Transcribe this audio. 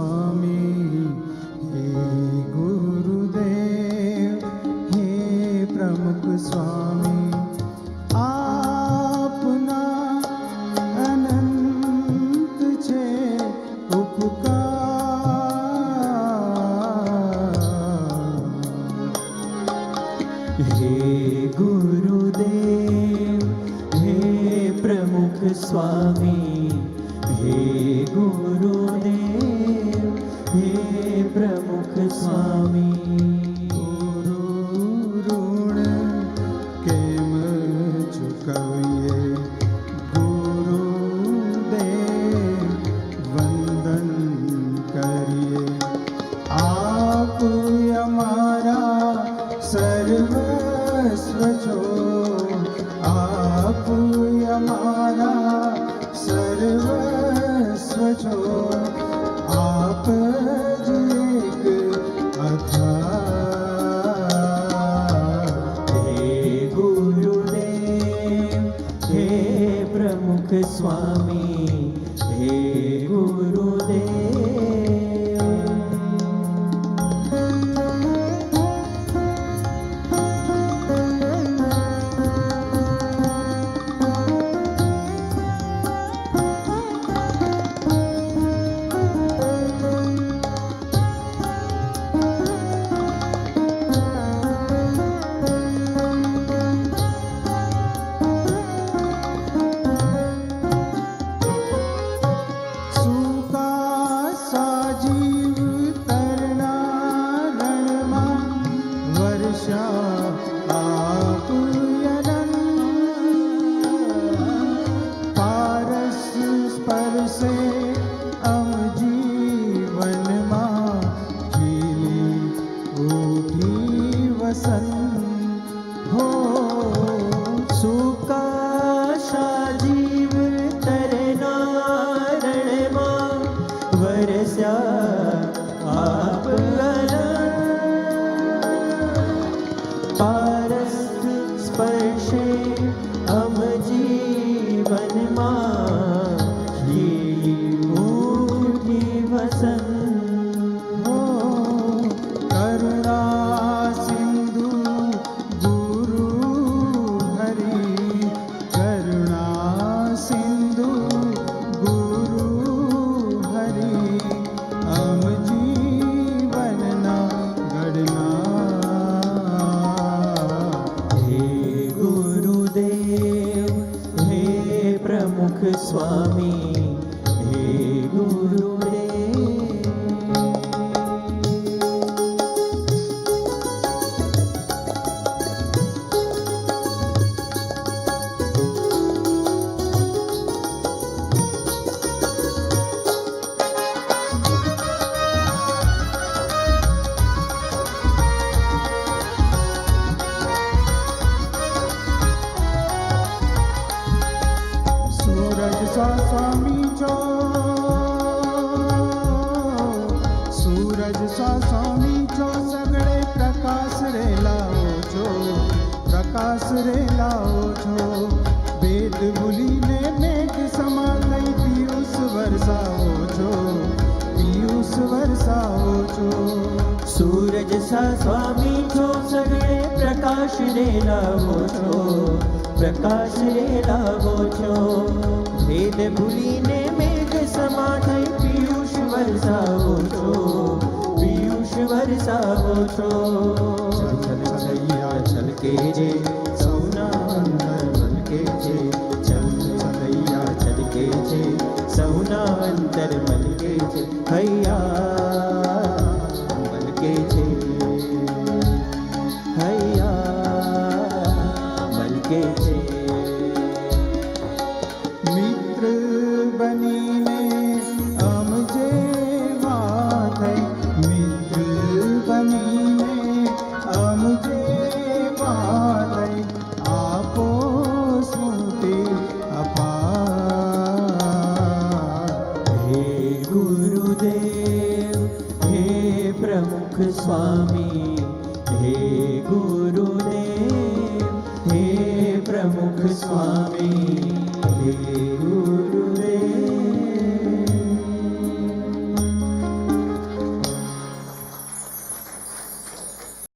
स्वामी हे गुरुदेव हे प्रमुख स्वामी आपना अनंत छे उपकार हे गुरुदेव हे प्रमुख स्वामी हे गुरुदेव हे प्रमुख स्वामी गुरु ऋण केम चुकविए गुरुदेव वंदन करिए आप हमारा सर्वस्व छो आप हमारा सर्वस्व छो आप जी एक अथाह हे गुरुदेव हे प्रमुख स्वामी हे गुरुदेव सूखा सा जीव तरना रणमा वर्षा आप पारस स्पर्शे अम जीवन मा खिली उठी वसंत हो सुकाशा जीव तरना रणमा वरस्या आप पारस स्पर्शे अम जीवन उठी वसंत हो करुणा सिंधु गुरु हरि करुणा सिंधु गुरु हरि अम जीवन ना गढ़ना हे गुरुदेव हे प्रमुख स्वामी हे गुरुदेव सूरज सा स्वामी छो सूरज सा स्वामी छो सगळे प्रकाश रे लाओ छो प्रकाश रे लाओ छो वेद भूलीने मेघ समा गई पीयूष वर्षाओ छो पीयूष वर्षाओ छो सूरज सा स्वामी छो सगळे प्रकाश रे लावो छो प्रकाश रे लावो छो वेद भूलीने मेघ समा थई पीयूष वर्षावो छो पीयूष वर्षावो छो चल चल चलैया छलके जे सौना अंतर मलके जे चल चलैया छलके छे सौना अंतर मलके छे हैया मलके छे हैया मलके छे मित्र बनीने अम जे माथे मित्र बनीने अम जे माथे आपो स्मृति अपार हे गुरुदेव हे प्रमुख स्वामी हे गुरुदेव हे प्रमुख स्वामी हे गुरु